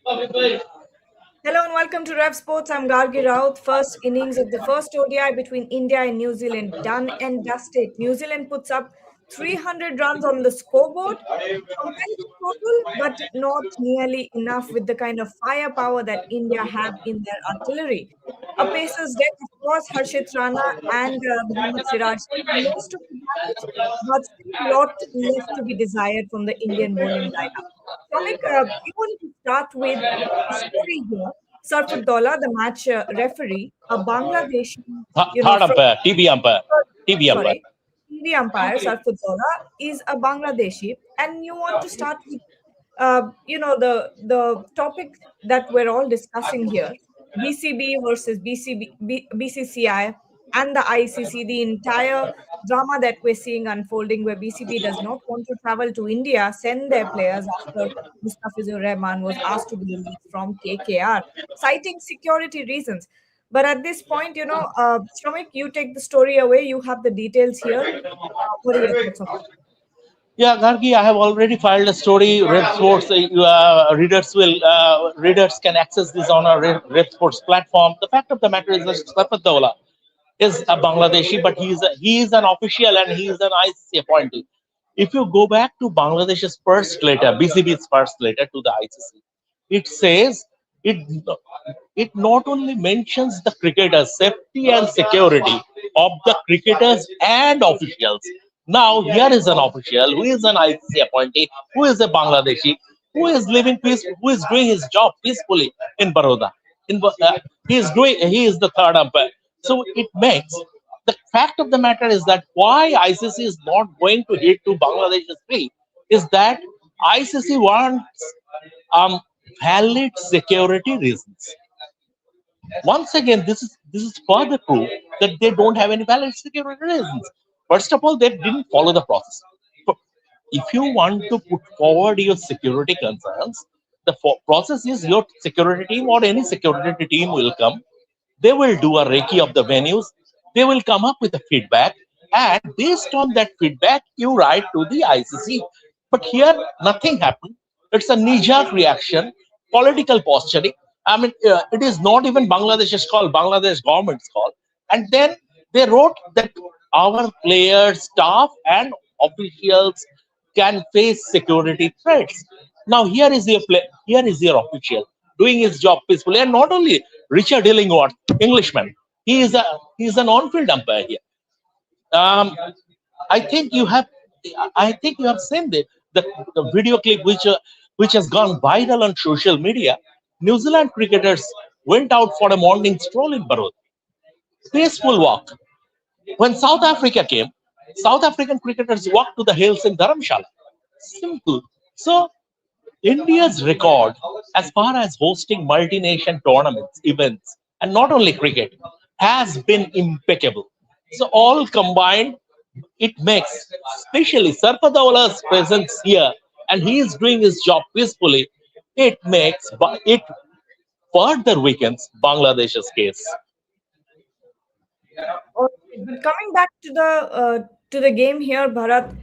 Hello and welcome to Rev Sports. I'm Gargi Raut. First innings of the first ODI between India and New Zealand done and dusted. New Zealand puts up 300 runs on the scoreboard. Competitive total, but not nearly enough with the kind of firepower that India have in their artillery. A Pacers deck, of course, Harshit Rana and Rana-Siraj most of the damage, but still a lot left to be desired from the Indian bowling lineup. Shamik, you want to start with a story here. Sarfudullah, the match referee, a Bangladeshi, Third from umpire, TB umpire, TB umpire. sorry, TV umpire Sarfudullah is a Bangladeshi, and you want to start with, the topic that we're all discussing here: BCB versus BCCI and the ICC, the entire drama that we're seeing unfolding, where BCB does not want to travel to India, send their players after Mustafizur Rahman was asked to be released from KKR, citing security reasons. But at this point, Shramik, you take the story away. You have the details here. What are your thoughts on that? Yeah, Gargi, I have already filed a story. Red Sports readers can access this on our Red Sports platform. The fact of the matter is that Safadullah is a Bangladeshi, but he is an official and he is an ICC appointee. If you go back to Bangladesh's first letter, BCB's first letter to the ICC, it says it it not only mentions the cricketers' safety and security of the cricketers and officials. Now here is an official who is an ICC appointee, who is a Bangladeshi, who is living peaceful, who is doing his job peacefully in Baroda. He is the third umpire. So it makes the fact of the matter is that why ICC is not going to hit to Bangladesh's plea is that ICC wants um, valid security reasons. Once again, this is further proof that they don't have any valid security reasons. First of all, they didn't follow the process. So if you want to put forward your security concerns, the process is your security team or any security team will come. They will do a recce of the venues. They will come up with a feedback, and based on that feedback, you write to the ICC. But here, nothing happened. It's a knee-jerk reaction, political posturing. I mean, it is not even Bangladesh's call, Bangladesh government's call. And then they wrote that our players, staff, and officials can face security threats. Now here is your official doing his job peacefully, and not only Richard Illingworth, Englishman. He is an on-field umpire here. Um, I think you have I think you have seen the video clip which has gone viral on social media. New Zealand cricketers went out for a morning stroll in Barod. Peaceful walk. When South Africa came, South African cricketers walked to the hills in Dharamshala. Simple. So India's record as far as hosting multi-nation tournaments, events, and not only cricket, has been impeccable. So all combined, it makes, especially Sarfadaula's presence here, and he is doing his job peacefully. It further weakens Bangladesh's case. All right, but coming back to the game here, Bharat,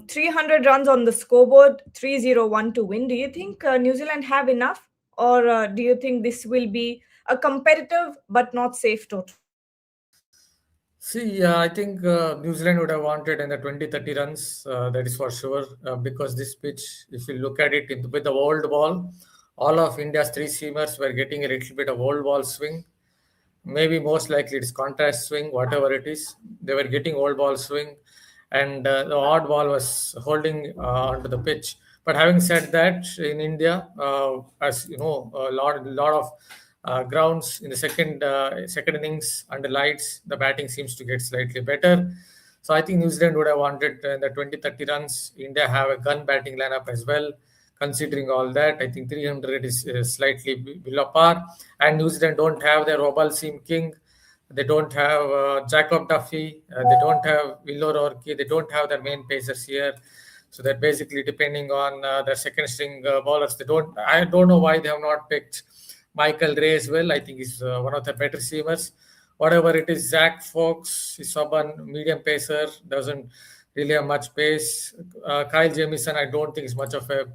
300 runs on the scoreboard, 301 to win. Do you think New Zealand have enough, or do you think this will be a competitive but not safe total? See, I think New Zealand would have wanted in the 20-30 runs, that is for sure, because this pitch, if you look at it with the old ball, all of India's three seamers were getting a little bit of old ball swing. Maybe most likely it's contrast swing, whatever it is. They were getting old ball swing, and the odd ball was holding onto the pitch. But having said that, in India, as you know, a lot of grounds in the second innings under lights, the batting seems to get slightly better. So I think New Zealand would have wanted in the 20-30 runs. India have a gun batting lineup as well. Considering all that, I think 300 is slightly below par. And New Zealand don't have their Robal Seam King. They don't have Jacob Duffy. They don't have Willor Orki. They don't have their main pacers here. So they're basically depending on their second string bowlers. I don't know why they have not picked Michael Ray as well. I think he's one of the better seamers. Whatever it is, Zach Fox, is stubborn, medium pacer, doesn't really have much pace. Kyle Jamieson, I don't think is much of a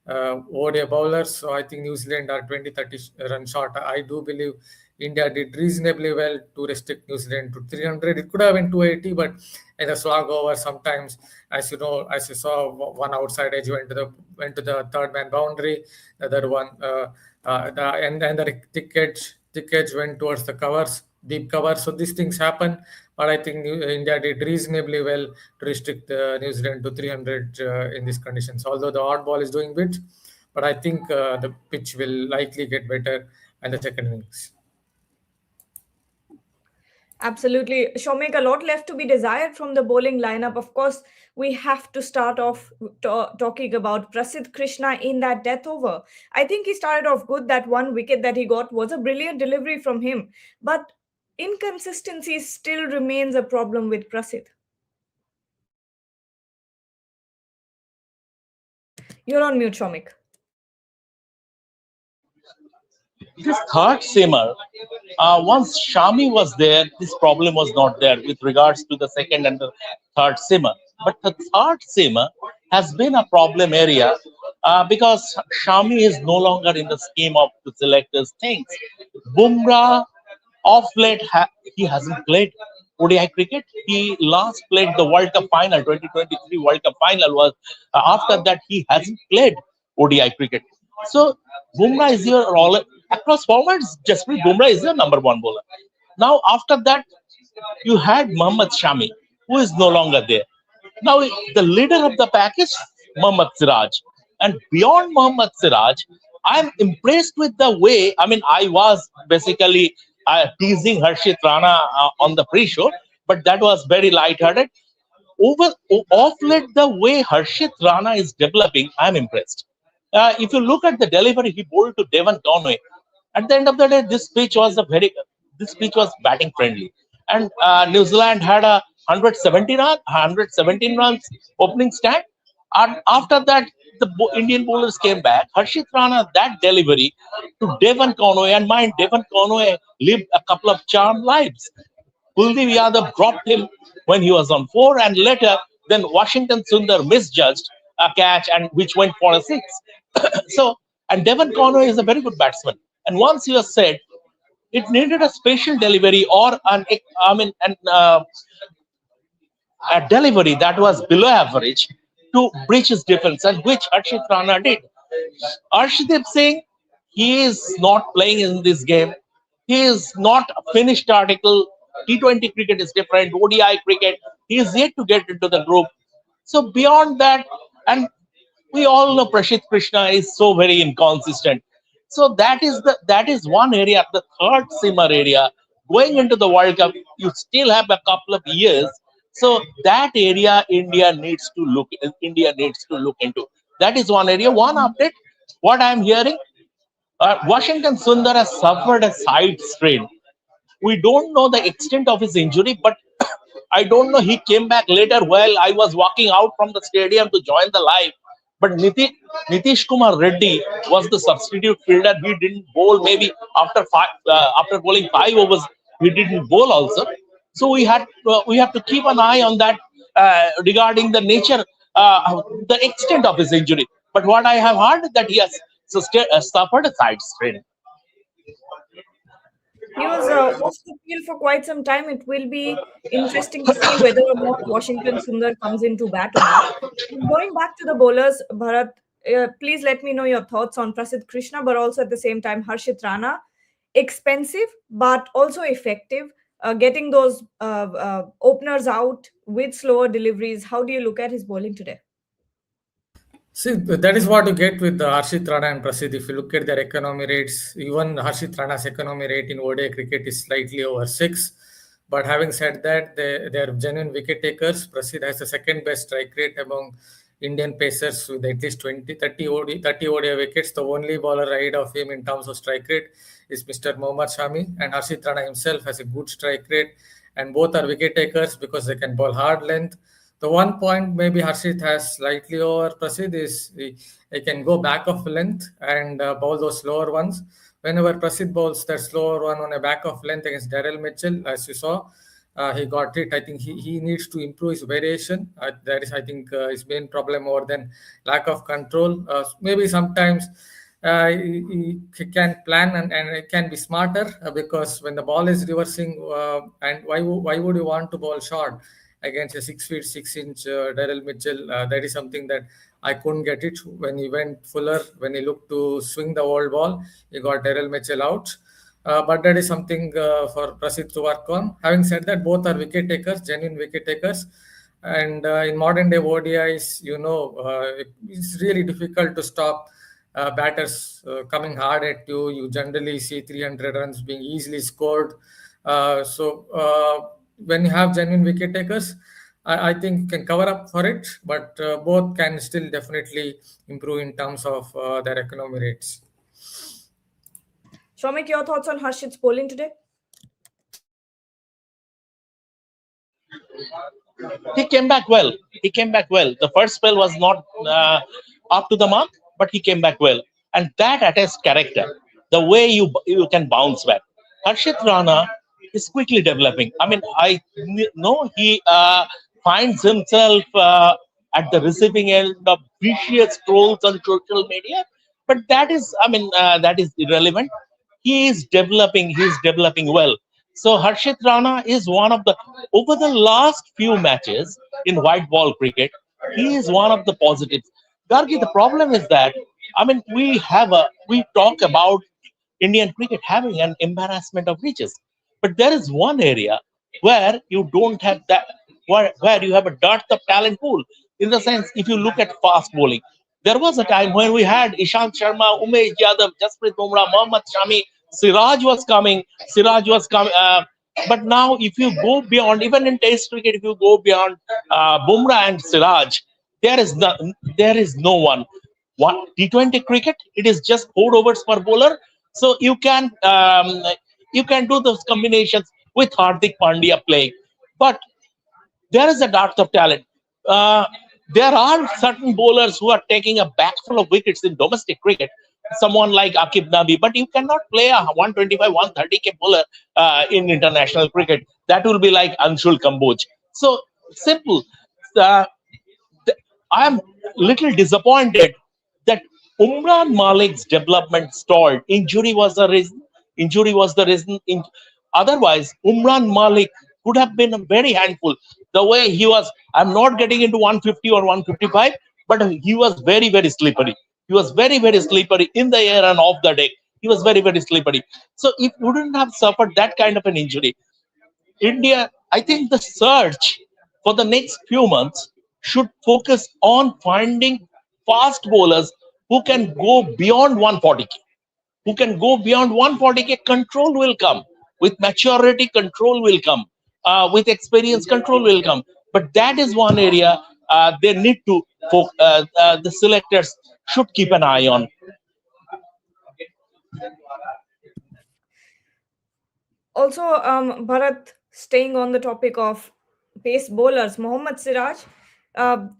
ODI bowlers. So I think New Zealand are 20-30 run short. I do believe India did reasonably well to restrict New Zealand to 300. It could have been 280, but in the slog over, sometimes, as you know, as you saw, one outside edge went to the third man boundary. The other one, and the thick edge went towards the covers, deep cover. So these things happen, but I think India did reasonably well to restrict New Zealand to 300 in these conditions. Although the odd ball is doing bit, but I think the pitch will likely get better in the second innings. Absolutely. Shomek, a lot left to be desired from the bowling lineup. Of course, we have to start off talking about Prasidh Krishna in that death over. I think he started off good. That one wicket that he got was a brilliant delivery from him. But inconsistency still remains a problem with Prasidh. You're on mute, Shomek. This third seamer, once Shami was there, this problem was not there with regards to the second and the third seamer. But the third seamer has been a problem area because Shami is no longer in the scheme of the selectors' things. Bumrah, off late, he hasn't played ODI cricket. He last played the World Cup final, 2023 World Cup final was after that he hasn't played ODI cricket. So Bumrah is your all across formats. Jasprit Bumrah is your number one bowler. Now after that, you had Mohammad Shami, who is no longer there. Now the leader of the pack is Mohammad Siraj, and beyond Mohammad Siraj, I'm impressed with the way. I mean, I was basically teasing Harshit Rana on the pre-show, but that was very light-hearted. Off late, the way Harshit Rana is developing, I'm impressed. If you look at the delivery he bowled to Devon Conway, at the end of the day, this pitch was batting friendly, and New Zealand had a 117 runs opening stand, and after that the Indian bowlers came back. Harshit Rana, that delivery to Devon Conway, and mind Devon Conway lived a couple of charmed lives. Kuldeep Yadav dropped him when he was on four, and later then Washington Sundar misjudged a catch and which went for a six. So, and Devon Conway is a very good batsman. And once you have said it needed a special delivery or a delivery that was below average to breach his defense, and which Harshit Rana did. Arshdeep Singh, he is not playing in this game. He is not a finished article. T20 cricket is different. ODI cricket, he is yet to get into the group. So beyond that, and we all know Prasidh Krishna is so very inconsistent. So that is one area, the third simmer area. Going into the World Cup, you still have a couple of years. So that area India needs to look into. That is one area. One update. What I am hearing, Washington Sundar has suffered a side strain. We don't know the extent of his injury, but I don't know. He came back later while I was walking out from the stadium to join the live. But Nitish Kumar Reddy was the substitute fielder. He didn't bowl. Maybe after bowling 5 overs, he didn't bowl also. So we have to keep an eye on that regarding the nature, the extent of his injury. But what I have heard is that he has suffered a side strain. He was off the field for quite some time. It will be interesting to see whether or not Washington Sundar comes into bat or not. Going back to the bowlers, Bharat, please let me know your thoughts on Prasidh Krishna, but also at the same time Harshit Rana. Expensive, but also effective. Getting those openers out with slower deliveries. How do you look at his bowling today? See, that is what you get with the Harshit Rana and Prasidh. If you look at their economy rates, even Harshit Rana's economy rate in ODI cricket is slightly over 6. But having said that, they are genuine wicket takers. Prasidh has the second best strike rate among Indian pacers with at least 30 ODI wickets. The only bowler ahead of him in terms of strike rate is Mr. Mohammad Shami, and Harshit Rana himself has a good strike rate, and both are wicket takers because they can bowl hard length. The one point maybe Harshit has slightly over Prasidh is he can go back of length and bowl those slower ones. Whenever Prasidh bowls that slower one on a back of length against Daryl Mitchell, as you saw, he got it. I think he needs to improve his variation. That is, I think, his main problem more than lack of control. Maybe sometimes he can plan and it can be smarter because when the ball is reversing, and why would you want to bowl short against a 6 feet 6 inch Daryl Mitchell? That is something that I couldn't get it when he went fuller. When he looked to swing the old ball, he got Daryl Mitchell out. But that is something for Prasid to work on. Having said that, both are wicket takers, genuine wicket takers. And in modern day ODIs, it's really difficult to stop batters coming hard at you. You generally see 300 runs being easily scored. When you have genuine wicket takers, I think you can cover up for it, but both can still definitely improve in terms of their economy rates. Shomik, your thoughts on Harshit's bowling today? He came back well. He came back well. The first spell was not up to the mark, but he came back well, and that attests character. The way you can bounce back. Harshit Rana is quickly developing. I mean, know he finds himself at the receiving end of vicious trolls on social media, but that is, that is irrelevant. He is developing. He is developing well. So Harshit Rana is one of the, over the last few matches in white ball cricket, he is one of the positives. Gargi, the problem is that, we talk about Indian cricket having an embarrassment of riches, but there is one area where you don't have that, where you have a dearth of talent pool. In the sense, if you look at fast bowling, there was a time when we had Ishant Sharma, Umesh Yadav, Jasprit Bumrah, Mohammad Shami, Siraj was coming. But now, if you go beyond, even in Test cricket, if you go beyond Bumrah and Siraj, there is no one. What T20 cricket? It is just 4 overs per bowler, so you can do those combinations with Hardik Pandya playing. But there is a dearth of talent. Uh, there are certain bowlers who are taking a backful of wickets in domestic cricket. Someone like Akib Nabi, but you cannot play a 125, 130 bowler in international cricket. That will be like Anshul Kamboj. So simple. Uh, I'm little disappointed that Umran Malik's development stalled. Injury was the reason. Injury was the reason. Otherwise, Umran Malik could have been a very handful. The way he was, I'm not getting into 150 or 155, but he was very, very slippery. He was very, very slippery in the air and off the deck. He was very, very slippery. So if you wouldn't have suffered that kind of an injury, India, I think the search for the next few months should focus on finding fast bowlers who can go beyond 140k. Who can go beyond 140k, control will come. With maturity, control will come. With experience, control will come. But that is one area they need to, the selectors should keep an eye on. Also, Bharat, staying on the topic of pace bowlers, Mohammad Siraj,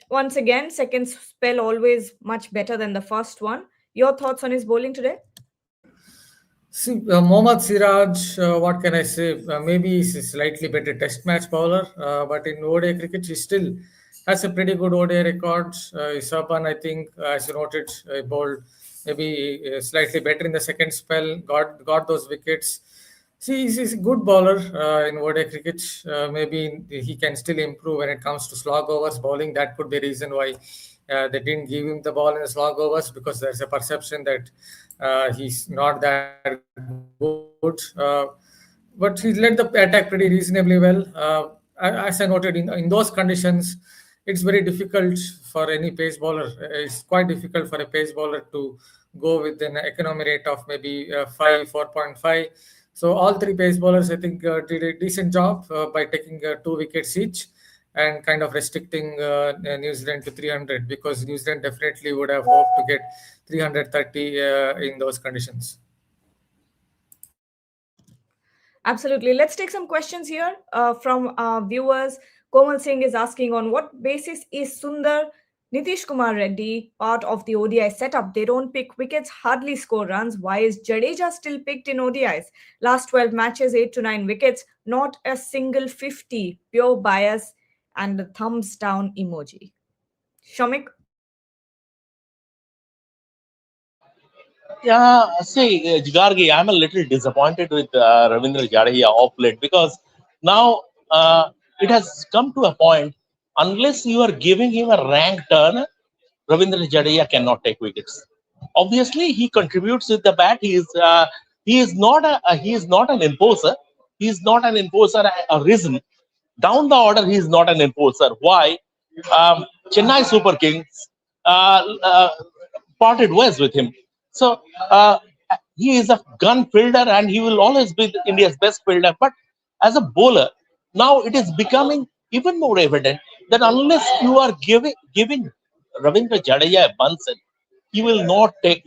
once again, second spell always much better than the first one. Your thoughts on his bowling today? See, Mohammad Siraj, what can I say? Maybe he's a slightly better test match bowler, but in ODI cricket, he still has a pretty good ODI record. Saban, I think, as you noted, bowled maybe slightly better in the second spell, got those wickets. See, he's a good bowler in ODI cricket. Maybe he can still improve when it comes to slog overs bowling. That could be the reason why they didn't give him the ball in the slog overs, because there's a perception that he's not that good. But he led the attack pretty reasonably well. As I noted, in those conditions, it's very difficult for any pace bowler. It's quite difficult for a pace bowler to go with an economy rate of maybe 4.5. So all three pace bowlers, I think, did a decent job by taking 2 wickets each and kind of restricting New Zealand to 300, because New Zealand definitely would have hoped to get 330 in those conditions. Absolutely. Let's take some questions here from viewers. Komal Singh is asking, on what basis is Sundar Nitish Kumar Reddy, part of the ODI setup, they don't pick wickets, hardly score runs. Why is Jadeja still picked in ODIs? Last 12 matches, 8 to 9 wickets, not a single 50. Pure bias and the thumbs down emoji. Shamik? Yeah, see, Jigargi, I'm a little disappointed with Ravindra Jadeja of late because now it has come to a point, unless you are giving him a rank turn, Ravindra Jadeja cannot take wickets. Obviously, he contributes with the bat. He is not an imposer. He is not an imposer. A reason down the order, he is not an enforcer. Why? Chennai Super Kings parted ways with him. So he is a gun fielder and he will always be India's best fielder. But as a bowler, now it is becoming even more evident that unless you are giving Ravindra Jadeja a Bunsen, he will not take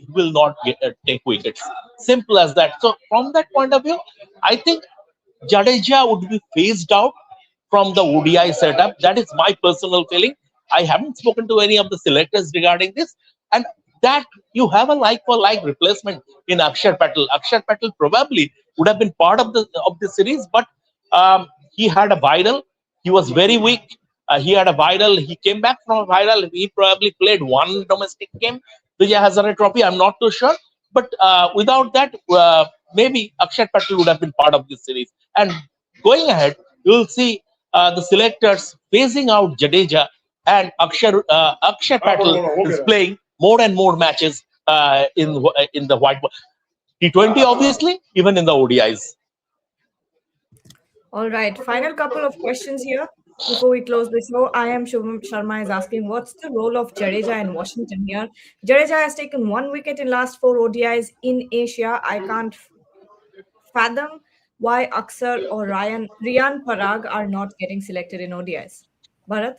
wickets. Simple as that. So from that point of view, I think Jadeja would be phased out from the ODI setup. That is my personal feeling. I haven't spoken to any of the selectors regarding this, and that you have a like for like replacement in Akshar Patel. Akshar Patel probably would have been part of the series, but he had a viral. He was very weak. He had a viral. He came back from a viral. He probably played one domestic game, Vijay Hazare Trophy. I'm not too sure, but without that, maybe Akshay Patel would have been part of this series. And going ahead, you will see the selectors phasing out Jadeja, and Akshay Patel is playing more and more matches in the white ball. T20, obviously, even in the ODIs. All right, final couple of questions here. Before we close the show, I am Shubham Sharma is asking, what's the role of Jadeja in Washington here? Jadeja has taken 1 wicket in last 4 ODIs in Asia. I can't fathom why Aksar or Rian Parag are not getting selected in ODIs. Bharat?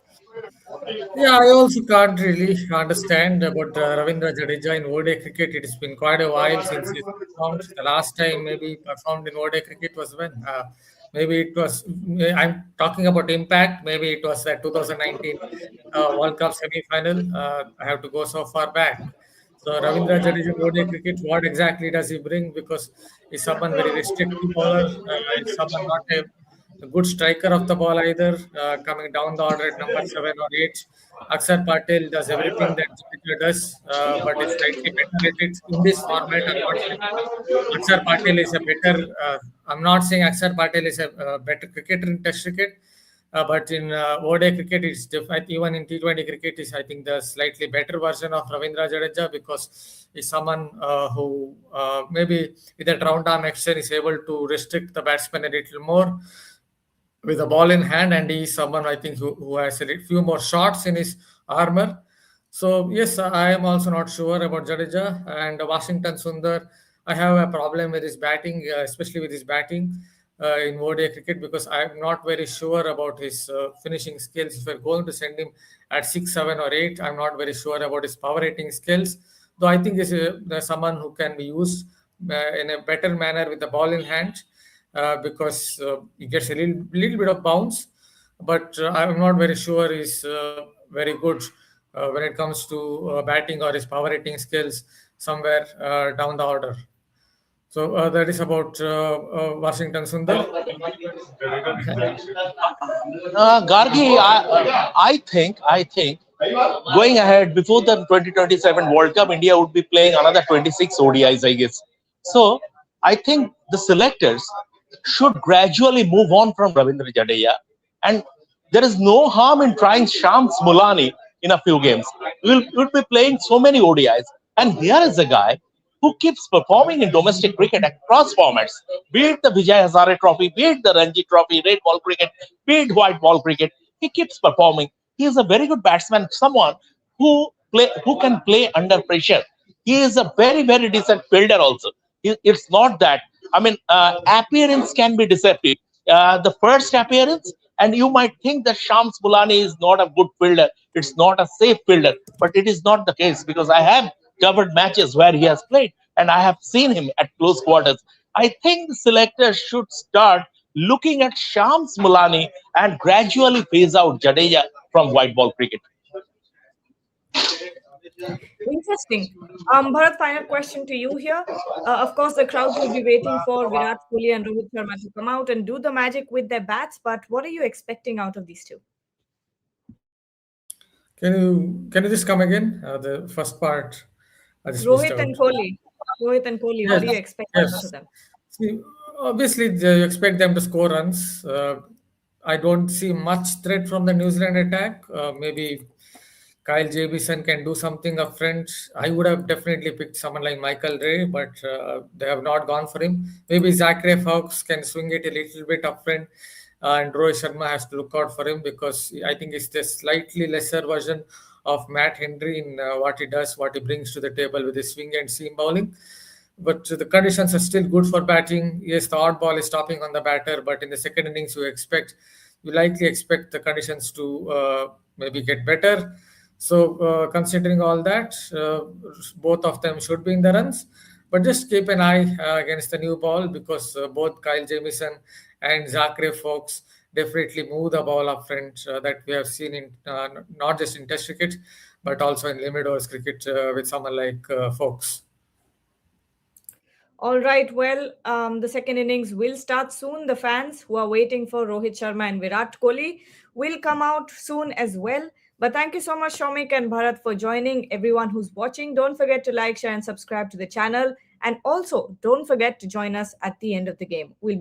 Yeah, I also can't really understand about Ravindra Jadeja in ODI cricket. It has been quite a while since he performed. The last time maybe performed in ODI cricket was when? Maybe it was, I'm talking about impact. Maybe it was that 2019 World Cup semi-final. I have to go so far back. So Ravindra Jadeja ODI cricket, what exactly does he bring? Because he's someone very restrictive bowler. He's someone not a good striker of the ball either, coming down the order at number 7 or 8. Aksar Patel does everything that Jadeja does, but is slightly better at it in this format. I'm not saying Aksar Patel is a better. I'm not saying Aksar Patel is a better cricketer in Test cricket, but in ODI cricket, it's different. Even in T20 cricket, is I think the slightly better version of Ravindra Jadeja because he's someone who maybe with a round arm action is able to restrict the batsman a little more with a ball in hand, and he's someone I think who has a few more shots in his armor. So yes, I am also not sure about Jadeja and Washington Sundar. I have a problem with his batting, especially with his batting in ODI cricket because I'm not very sure about his finishing skills. If we're going to send him at 6, 7, or 8, I'm not very sure about his power rating skills. Though I think there's someone who can be used in a better manner with the ball in hand because he gets a little bit of bounce, but I'm not very sure he's very good when it comes to batting or his power rating skills somewhere down the order. So that is about Washington Sundar. Gargi, I think going ahead before the 2027 World Cup, India would be playing another 26 ODIs, I guess. So I think the selectors should gradually move on from Ravindra Jadeja, and there is no harm in trying Shams Mulani in a few games. We'll be playing so many ODIs, and here is a guy who keeps performing in domestic cricket across formats, be it the Vijay Hazare Trophy, be it the Ranji Trophy, red ball cricket, be it white ball cricket. He keeps performing. He is a very good batsman, someone who can play under pressure. He is a very decent fielder also. It's not that. I mean, appearance can be deceptive. The first appearance, and you might think that Shams Bulani is not a good fielder. It's not a safe fielder, but it is not the case because I have covered matches where he has played and I have seen him at close quarters. I think the selectors should start looking at Shams Mulani and gradually phase out Jadeja from white ball cricket. Interesting. Bharat, final question to you here. Of course, the crowds will be waiting for Virat Kohli and Rohit Sharma to come out and do the magic with their bats. But what are you expecting out of these two? Can you just come again? The first part I just missed Rohit out. and Kohli. Rohit and Kohli, what Yes, are you expecting out of yes. them? See, obviously, you expect them to score runs. I don't see much threat from the New Zealand attack. Maybe Kyle Jamieson can do something up front. I would have definitely picked someone like Michael Ray, but they have not gone for him. Maybe Zachary Fox can swing it a little bit up front, and Rohit Sharma has to look out for him because I think it's the slightly lesser version of Matt Henry in what he does, what he brings to the table with his swing and seam bowling. But the conditions are still good for batting. Yes, the odd ball is stopping on the batter, but in the second innings, you likely expect the conditions to maybe get better. So, considering all that, both of them should be in the runs. But just keep an eye against the new ball because both Kyle Jamieson and Zachary Fox definitely move the ball up front that we have seen in not just in Test cricket but also in limit overs cricket with someone like Fox. All right. Well, the second innings will start soon. The fans who are waiting for Rohit Sharma and Virat Kohli will come out soon as well. But thank you so much, Shomik and Bharat, for joining. Everyone who's watching, don't forget to like, share, and subscribe to the channel. And also, don't forget to join us at the end of the game. We'll